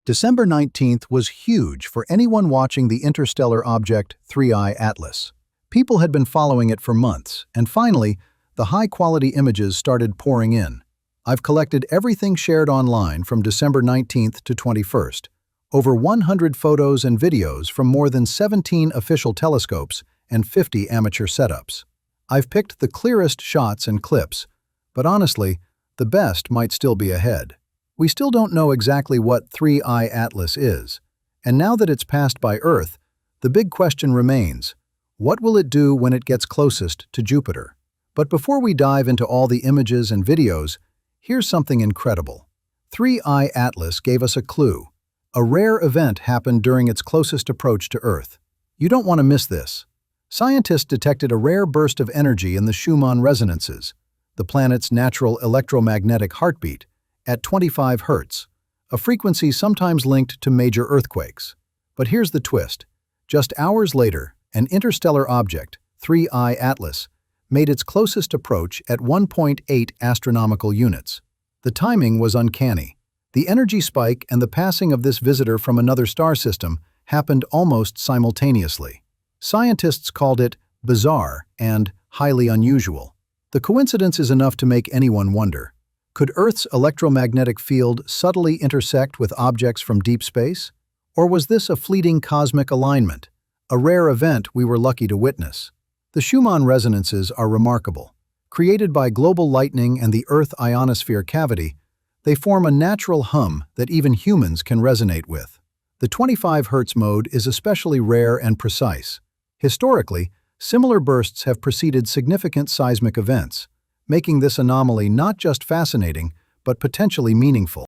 December 19th was huge for anyone watching the interstellar object 3I Atlas. People had been following it for months, and finally, the high-quality images started pouring in. I've collected everything shared online from December 19th to 21st, over 100 photos and videos from more than 17 official telescopes and 50 amateur setups. I've picked the clearest shots and clips, but honestly, the best might still be ahead. We still don't know exactly what 3I Atlas is, and now that it's passed by Earth, the big question remains: what will it do when it gets closest to Jupiter? But before we dive into all the images and videos, here's something incredible. 3I Atlas gave us a clue. A rare event happened during its closest approach to Earth. You don't want to miss this. Scientists detected a rare burst of energy in the Schumann resonances, the planet's natural electromagnetic heartbeat, at 25 Hz, a frequency sometimes linked to major earthquakes. But here's the twist. Just hours later, an interstellar object, 3I Atlas, made its closest approach at 1.8 astronomical units. The timing was uncanny. The energy spike and the passing of this visitor from another star system happened almost simultaneously. Scientists called it bizarre and highly unusual. The coincidence is enough to make anyone wonder. Could Earth's electromagnetic field subtly intersect with objects from deep space? Or was this a fleeting cosmic alignment, a rare event we were lucky to witness? The Schumann resonances are remarkable. Created by global lightning and the Earth ionosphere cavity, they form a natural hum that even humans can resonate with. The 25 Hz mode is especially rare and precise. Historically, similar bursts have preceded significant seismic events, making this anomaly not just fascinating, but potentially meaningful.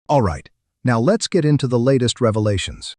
All right, now let's get into the latest revelations.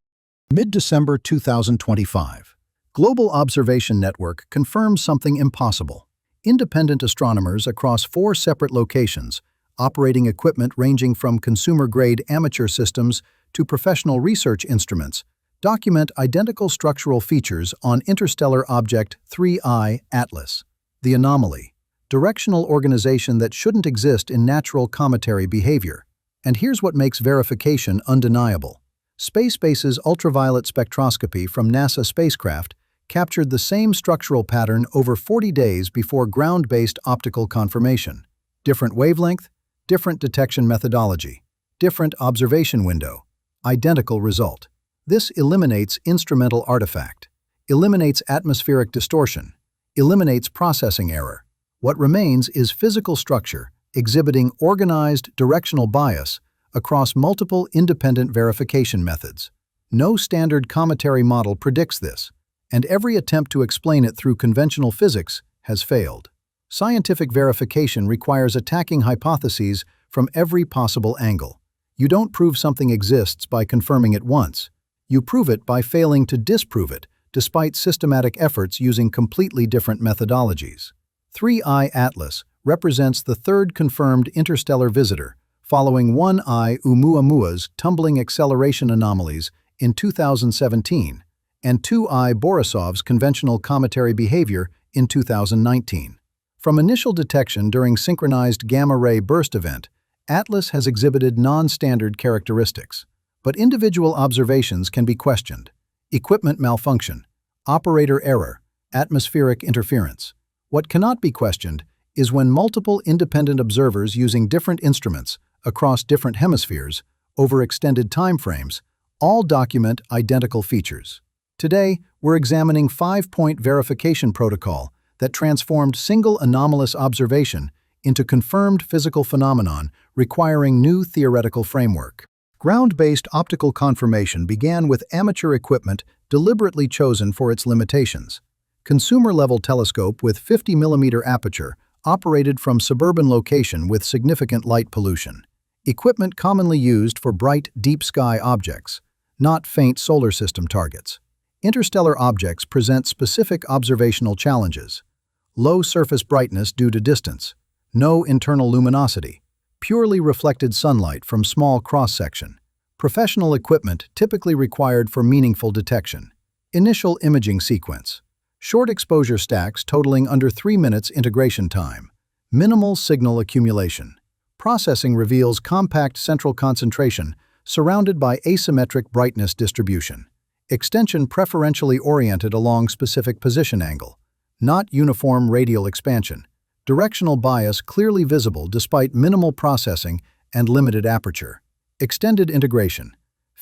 Mid-December 2025, Global Observation Network confirms something impossible. Independent astronomers across 4 separate locations, operating equipment ranging from consumer-grade amateur systems to professional research instruments, document identical structural features on interstellar object 3I Atlas, the Anomaly, directional organization that shouldn't exist in natural cometary behavior. And here's what makes verification undeniable. Spacebase's ultraviolet spectroscopy from NASA spacecraft captured the same structural pattern over 40 days before ground-based optical confirmation. Different wavelength, different detection methodology, different observation window, identical result. This eliminates instrumental artifact, eliminates atmospheric distortion, eliminates processing error. What remains is physical structure exhibiting organized directional bias across multiple independent verification methods. No standard cometary model predicts this, and every attempt to explain it through conventional physics has failed. Scientific verification requires attacking hypotheses from every possible angle. You don't prove something exists by confirming it once. You prove it by failing to disprove it, despite systematic efforts using completely different methodologies. 3I Atlas represents the third confirmed interstellar visitor, following 1I Oumuamua's tumbling acceleration anomalies in 2017 and 2I Borisov's conventional cometary behavior in 2019. From initial detection during synchronized gamma-ray burst event, Atlas has exhibited non-standard characteristics. But individual observations can be questioned. Equipment malfunction, operator error, atmospheric interference. What cannot be questioned is when multiple independent observers using different instruments across different hemispheres over extended timeframes all document identical features. Today, we're examining 5-point verification protocol that transformed single anomalous observation into confirmed physical phenomenon requiring new theoretical framework. Ground-based optical confirmation began with amateur equipment deliberately chosen for its limitations. Consumer-level telescope with 50mm aperture operated from suburban location with significant light pollution. Equipment commonly used for bright, deep sky objects, not faint solar system targets. Interstellar objects present specific observational challenges. Low surface brightness due to distance, no internal luminosity, purely reflected sunlight from small cross-section. Professional equipment typically required for meaningful detection. Initial imaging sequence. Short exposure stacks totaling under 3 minutes integration time. Minimal signal accumulation. Processing reveals compact central concentration surrounded by asymmetric brightness distribution. Extension preferentially oriented along specific position angle. Not uniform radial expansion. Directional bias clearly visible despite minimal processing and limited aperture. Extended integration.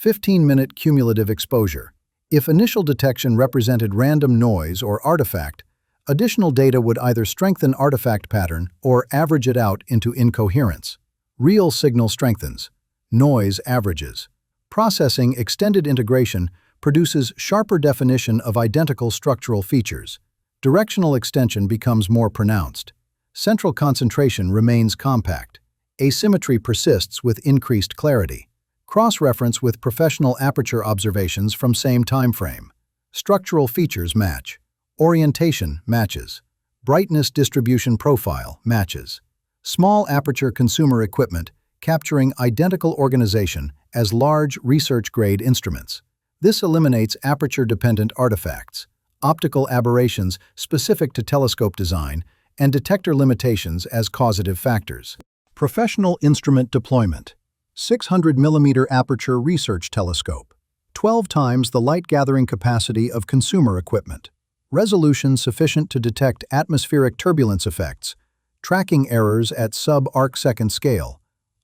15-minute cumulative exposure. If initial detection represented random noise or artifact, additional data would either strengthen artifact pattern or average it out into incoherence. Real signal strengthens. Noise averages. Processing extended integration produces sharper definition of identical structural features. Directional extension becomes more pronounced. Central concentration remains compact. Asymmetry persists with increased clarity. Cross-reference with professional aperture observations from same time frame. Structural features match. Orientation matches. Brightness distribution profile matches. Small aperture consumer equipment capturing identical organization as large research-grade instruments. This eliminates aperture-dependent artifacts, optical aberrations specific to telescope design, and detector limitations as causative factors. Professional instrument deployment. 600 mm aperture research telescope. 12 times the light-gathering capacity of consumer equipment. Resolution sufficient to detect atmospheric turbulence effects, tracking errors at sub-arcsecond scale,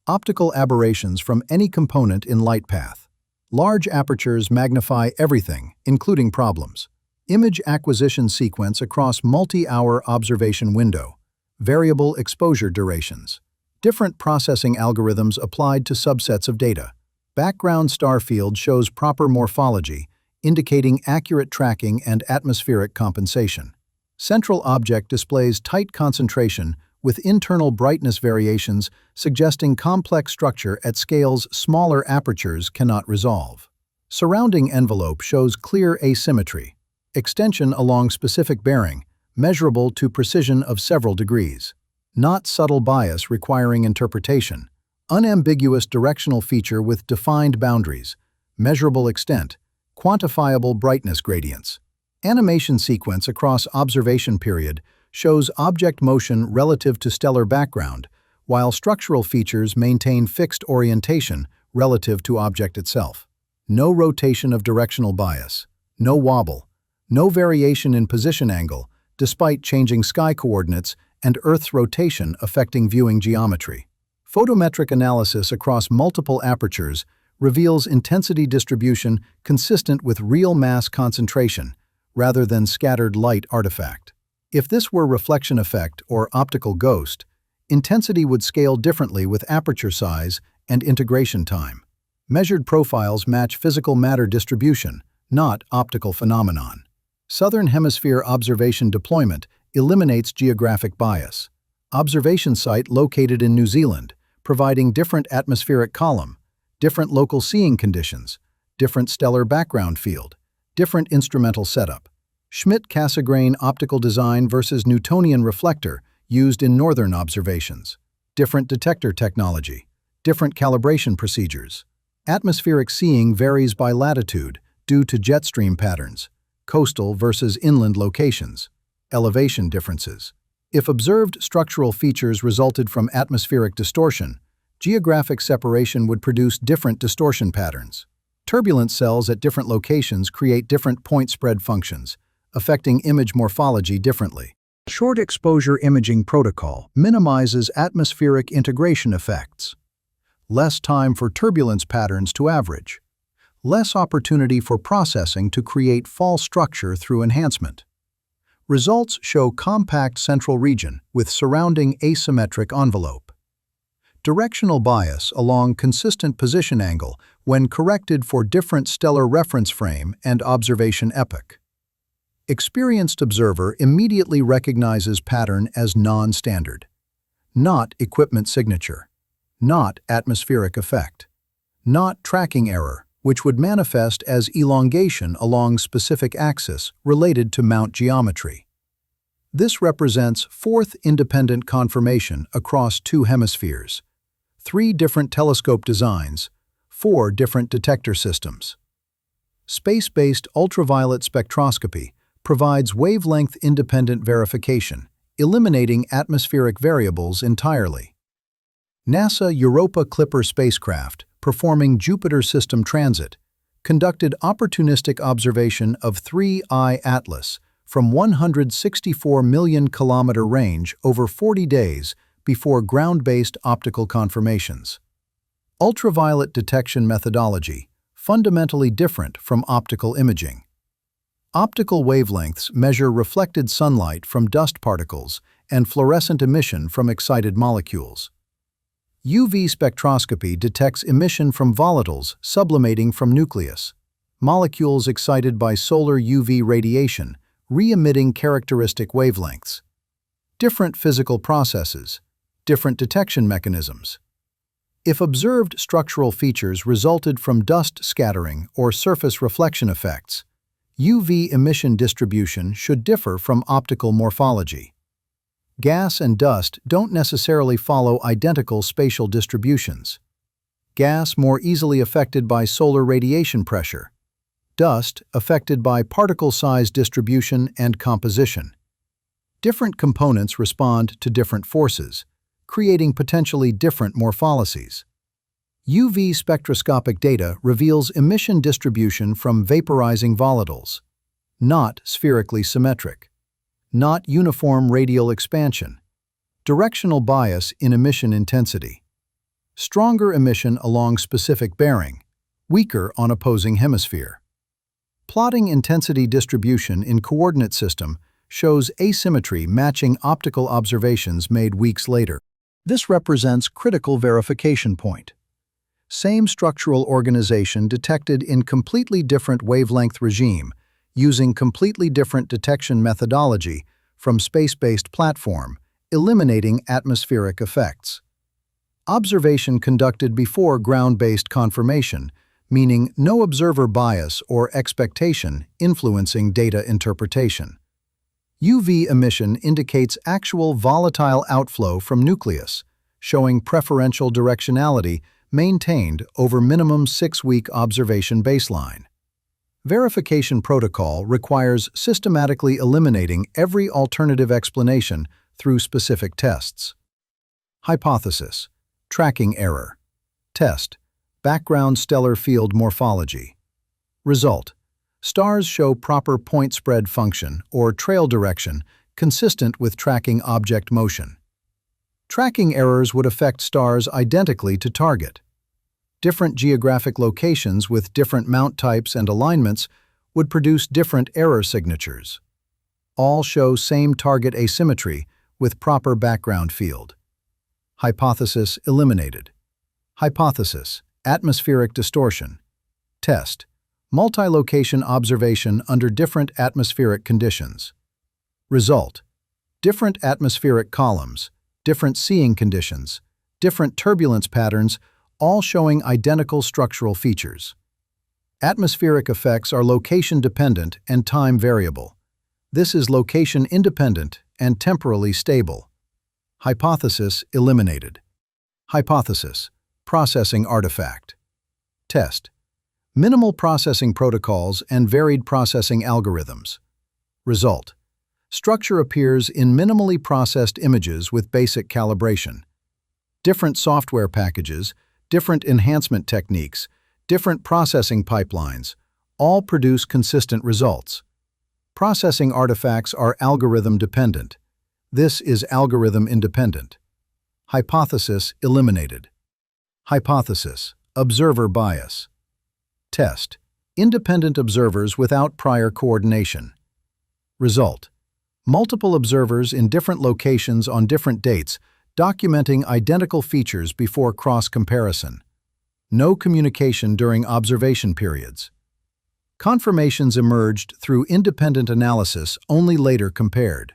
optical aberrations from any component in light path. Large apertures magnify everything, including problems. Image acquisition sequence across multi-hour observation window. Variable exposure durations. Different processing algorithms applied to subsets of data. Background star field shows proper morphology, indicating accurate tracking and atmospheric compensation. Central object displays tight concentration with internal brightness variations suggesting complex structure at scales smaller apertures cannot resolve. Surrounding envelope shows clear asymmetry. Extension along specific bearing, measurable to precision of several degrees. Not subtle bias requiring interpretation. Unambiguous directional feature with defined boundaries. Measurable extent. Quantifiable brightness gradients. Animation sequence across observation period shows object motion relative to stellar background, while structural features maintain fixed orientation relative to object itself. No rotation of directional bias. No wobble. No variation in position angle, despite changing sky coordinates and Earth's rotation affecting viewing geometry. Photometric analysis across multiple apertures reveals intensity distribution consistent with real mass concentration, rather than scattered light artifact. If this were reflection effect or optical ghost, intensity would scale differently with aperture size and integration time. Measured profiles match physical matter distribution, not optical phenomenon. Southern Hemisphere observation deployment eliminates geographic bias. Observation site located in New Zealand, providing different atmospheric column, different local seeing conditions, different stellar background field, different instrumental setup. Schmidt-Cassegrain optical design versus Newtonian reflector used in northern observations. Different detector technology, different calibration procedures. Atmospheric seeing varies by latitude due to jet stream patterns, coastal versus inland locations, elevation differences. If observed structural features resulted from atmospheric distortion, geographic separation would produce different distortion patterns. Turbulent cells at different locations create different point spread functions, affecting image morphology differently. Short exposure imaging protocol minimizes atmospheric integration effects. Less time for turbulence patterns to average. Less opportunity for processing to create false structure through enhancement. Results show compact central region with surrounding asymmetric envelope. Directional bias along consistent position angle when corrected for different stellar reference frame and observation epoch. Experienced observer immediately recognizes pattern as non-standard. Not equipment signature. Not atmospheric effect. Not tracking error, which would manifest as elongation along specific axis related to mount geometry. This represents fourth independent confirmation across two hemispheres, 3 different telescope designs, 4 different detector systems. Space-based ultraviolet spectroscopy provides wavelength-independent verification, eliminating atmospheric variables entirely. NASA Europa Clipper spacecraft performing Jupiter system transit, conducted opportunistic observation of 3I Atlas from 164 million kilometer range over 40 days before ground-based optical confirmations. Ultraviolet detection methodology, fundamentally different from optical imaging. Optical wavelengths measure reflected sunlight from dust particles and fluorescent emission from excited molecules. UV spectroscopy detects emission from volatiles sublimating from nucleus, molecules excited by solar UV radiation, re-emitting characteristic wavelengths. Different physical processes, different detection mechanisms. If observed structural features resulted from dust scattering or surface reflection effects, UV emission distribution should differ from optical morphology. Gas and dust don't necessarily follow identical spatial distributions. Gas more easily affected by solar radiation pressure. Dust affected by particle size distribution and composition. Different components respond to different forces, creating potentially different morphologies. UV spectroscopic data reveals emission distribution from vaporizing volatiles, not spherically symmetric, not uniform radial expansion, directional bias in emission intensity, stronger emission along specific bearing, weaker on opposing hemisphere. Plotting intensity distribution in coordinate system shows asymmetry matching optical observations made weeks later. This represents critical verification point. Same structural organization detected in completely different wavelength regime, using completely different detection methodology from space-based platform, eliminating atmospheric effects. Observation conducted before ground-based confirmation, meaning no observer bias or expectation influencing data interpretation. UV emission indicates actual volatile outflow from nucleus, showing preferential directionality maintained over minimum 6-week observation baseline. Verification protocol requires systematically eliminating every alternative explanation through specific tests. Hypothesis, tracking error. Test, background stellar field morphology. Result, stars show proper point spread function or trail direction consistent with tracking object motion. Tracking errors would affect stars identically to target. Different geographic locations with different mount types and alignments would produce different error signatures. All show same target asymmetry with proper background field. Hypothesis eliminated. Hypothesis, atmospheric distortion. Test, multi-location observation under different atmospheric conditions. Result, different atmospheric columns, different seeing conditions, different turbulence patterns, all showing identical structural features. Atmospheric effects are location-dependent and time variable. This is location-independent and temporally stable. Hypothesis eliminated. Hypothesis, processing artifact. Test, minimal processing protocols and varied processing algorithms. Result, structure appears in minimally processed images with basic calibration. Different software packages, different enhancement techniques, different processing pipelines, all produce consistent results. Processing artifacts are algorithm-dependent. This is algorithm-independent. Hypothesis eliminated. Hypothesis, observer bias. Test, independent observers without prior coordination. Result, multiple observers in different locations on different dates documenting identical features before cross-comparison. No communication during observation periods. Confirmations emerged through independent analysis only later compared.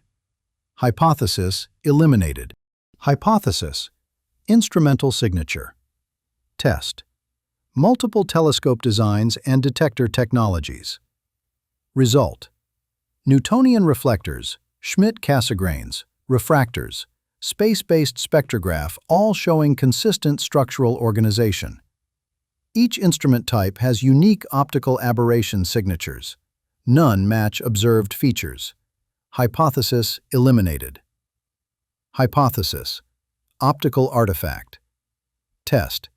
Hypothesis eliminated. Hypothesis, instrumental signature. Test, multiple telescope designs and detector technologies. Result, Newtonian reflectors, Schmidt-Cassegrains, refractors, space-based spectrograph all showing consistent structural organization. Each instrument type has unique optical aberration signatures. None match observed features. Hypothesis eliminated. Hypothesis, optical artifact. Test,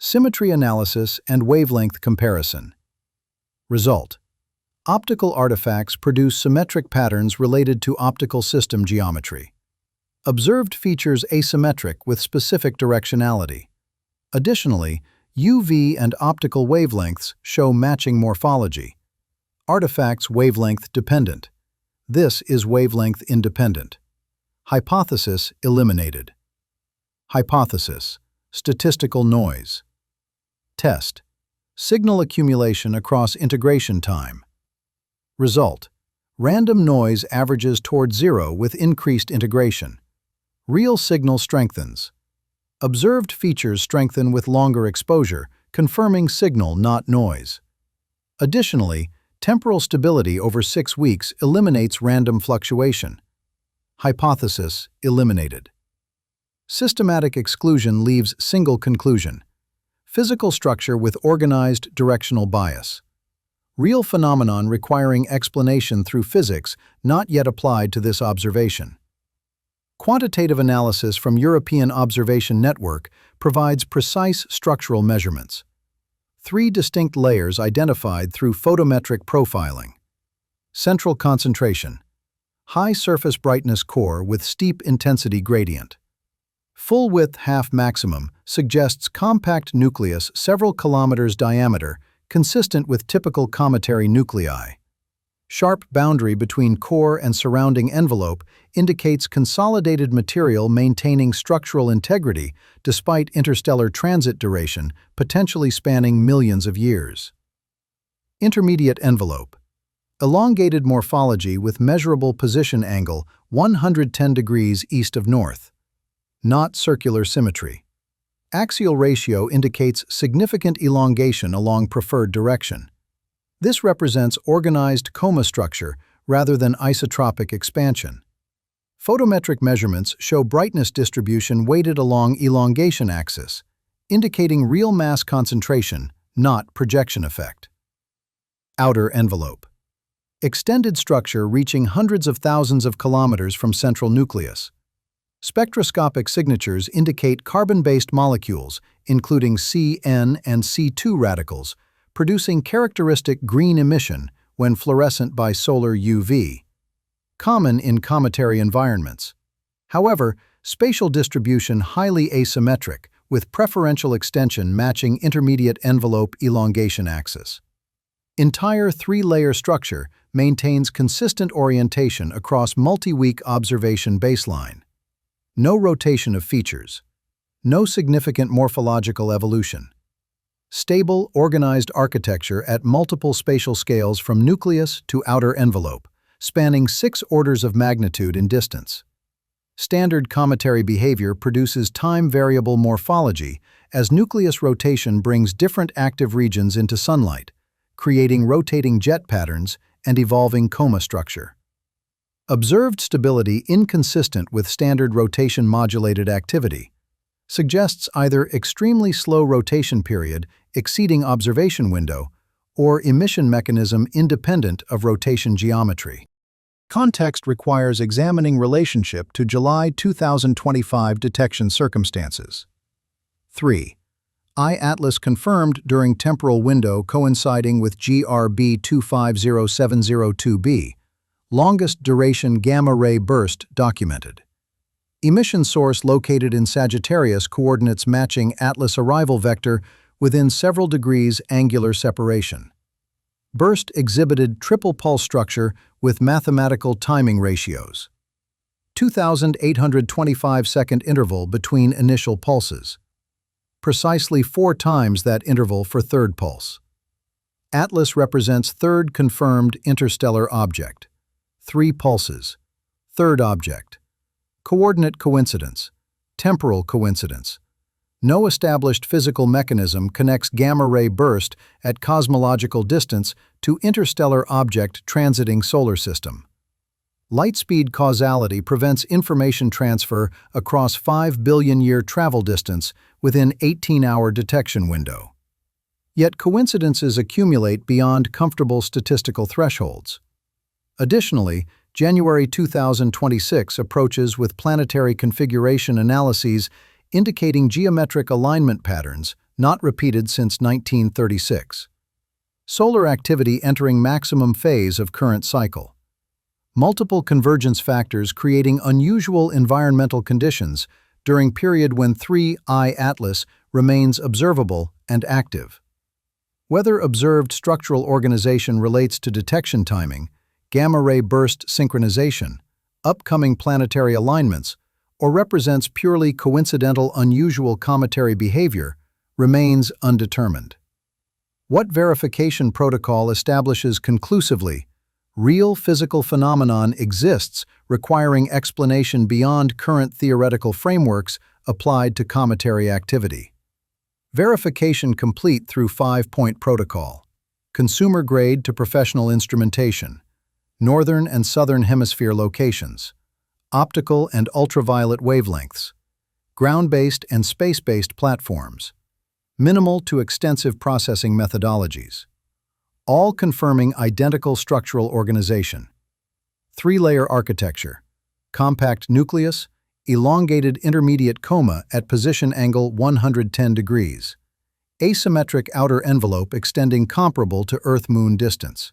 Symmetry analysis and wavelength comparison. Result: optical artifacts produce symmetric patterns related to optical system geometry. Observed features asymmetric with specific directionality. Additionally, UV and optical wavelengths show matching morphology. Artifacts wavelength-dependent. This is wavelength-independent. Hypothesis eliminated. Hypothesis: statistical noise. Test: signal accumulation across integration time. Result: random noise averages toward zero with increased integration. Real signal strengthens. Observed features strengthen with longer exposure, confirming signal, not noise. Additionally, temporal stability over 6 weeks eliminates random fluctuation. Hypothesis eliminated. Systematic exclusion leaves single conclusion. Physical structure with organized directional bias. Real phenomenon requiring explanation through physics not yet applied to this observation. Quantitative analysis from European Observation Network provides precise structural measurements. 3 distinct layers identified through photometric profiling. Central concentration. High surface brightness core with steep intensity gradient. Full width half maximum suggests compact nucleus several kilometers diameter, consistent with typical cometary nuclei. Sharp boundary between core and surrounding envelope indicates consolidated material maintaining structural integrity despite interstellar transit duration, potentially spanning millions of years. Intermediate envelope. Elongated morphology with measurable position angle 110 degrees east of north. Not circular symmetry. Axial ratio indicates significant elongation along preferred direction. This represents organized coma structure rather than isotropic expansion. Photometric measurements show brightness distribution weighted along elongation axis, indicating real mass concentration, not projection effect. Outer envelope. Extended structure reaching hundreds of thousands of kilometers from central nucleus. Spectroscopic signatures indicate carbon-based molecules, including C(N) and C2 radicals, producing characteristic green emission when fluorescent by solar UV. Common in cometary environments. However, spatial distribution highly asymmetric, with preferential extension matching intermediate envelope elongation axis. Entire 3-layer structure maintains consistent orientation across multi-week observation baseline. No rotation of features. No significant morphological evolution. Stable, organized architecture at multiple spatial scales from nucleus to outer envelope, spanning 6 orders of magnitude in distance. Standard cometary behavior produces time-variable morphology as nucleus rotation brings different active regions into sunlight, creating rotating jet patterns and evolving coma structure. Observed stability inconsistent with standard rotation-modulated activity suggests either extremely slow rotation period exceeding observation window or emission mechanism independent of rotation geometry. Context requires examining relationship to July 2025 detection circumstances. 3. I-Atlas confirmed during temporal window coinciding with GRB 250702b, longest duration gamma-ray burst documented. Emission source located in Sagittarius coordinates matching Atlas arrival vector within several degrees angular separation. Burst exhibited triple pulse structure with mathematical timing ratios. 2,825-second interval between initial pulses. Precisely 4 times that interval for third pulse. Atlas represents third confirmed interstellar object. 3 pulses. Third object. Coordinate coincidence. Temporal coincidence. No established physical mechanism connects gamma-ray burst at cosmological distance to interstellar object transiting solar system. Light-speed causality prevents information transfer across 5 billion-year travel distance within 18-hour detection window. Yet coincidences accumulate beyond comfortable statistical thresholds. Additionally, January 2026 approaches with planetary configuration analyses indicating geometric alignment patterns, not repeated since 1936. Solar activity entering maximum phase of current cycle. Multiple convergence factors creating unusual environmental conditions during period when 3I Atlas remains observable and active. Whether observed structural organization relates to detection timing, gamma-ray burst synchronization, upcoming planetary alignments, or represents purely coincidental unusual cometary behavior, remains undetermined. What verification protocol establishes conclusively real physical phenomenon exists requiring explanation beyond current theoretical frameworks applied to cometary activity? Verification complete through 5-point protocol. Consumer grade to professional instrumentation. Northern and southern hemisphere locations. Optical and ultraviolet wavelengths. Ground-based and space-based platforms. Minimal to extensive processing methodologies. All confirming identical structural organization. 3-layer architecture. Compact nucleus, elongated intermediate coma at position angle 110 degrees. Asymmetric outer envelope extending comparable to Earth-Moon distance.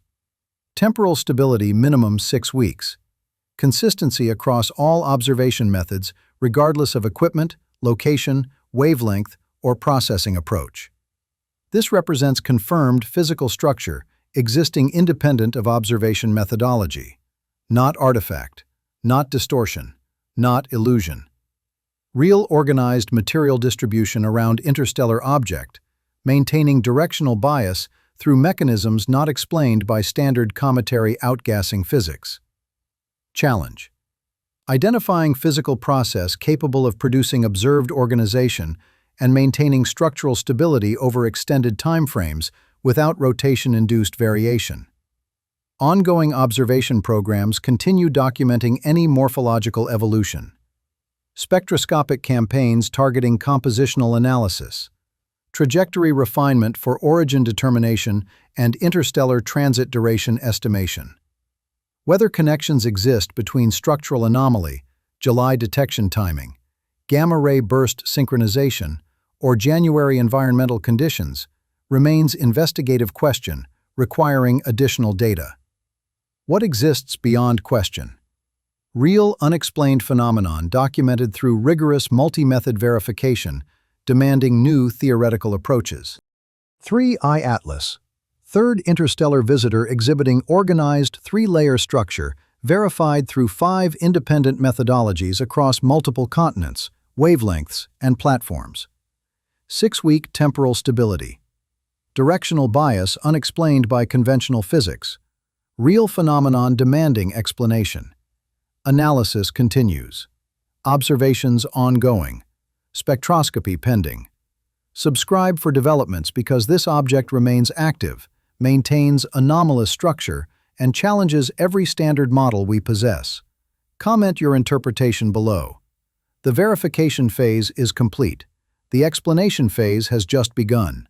Temporal stability minimum 6 weeks. Consistency across all observation methods regardless of equipment, location, wavelength, or processing approach. This represents confirmed physical structure existing independent of observation methodology. Not artifact, not distortion, not illusion. Real organized material distribution around interstellar object, maintaining directional bias through mechanisms not explained by standard cometary outgassing physics. Challenge. Identifying physical process capable of producing observed organization and maintaining structural stability over extended timeframes without rotation-induced variation. Ongoing observation programs continue documenting any morphological evolution. Spectroscopic campaigns targeting compositional analysis. Trajectory refinement for origin determination and interstellar transit duration estimation. Whether connections exist between structural anomaly, July detection timing, gamma-ray burst synchronization, or January environmental conditions, remains investigative question requiring additional data. What exists beyond question? Real unexplained phenomenon documented through rigorous multi-method verification, demanding new theoretical approaches. 3I Atlas, third interstellar visitor exhibiting organized 3-layer structure verified through 5 independent methodologies across multiple continents, wavelengths, and platforms. 6-week temporal stability. Directional bias unexplained by conventional physics. Real phenomenon demanding explanation. Analysis continues. Observations ongoing. Spectroscopy pending. Subscribe for developments because this object remains active, maintains anomalous structure, and challenges every standard model we possess. Comment your interpretation below. The verification phase is complete. The explanation phase has just begun.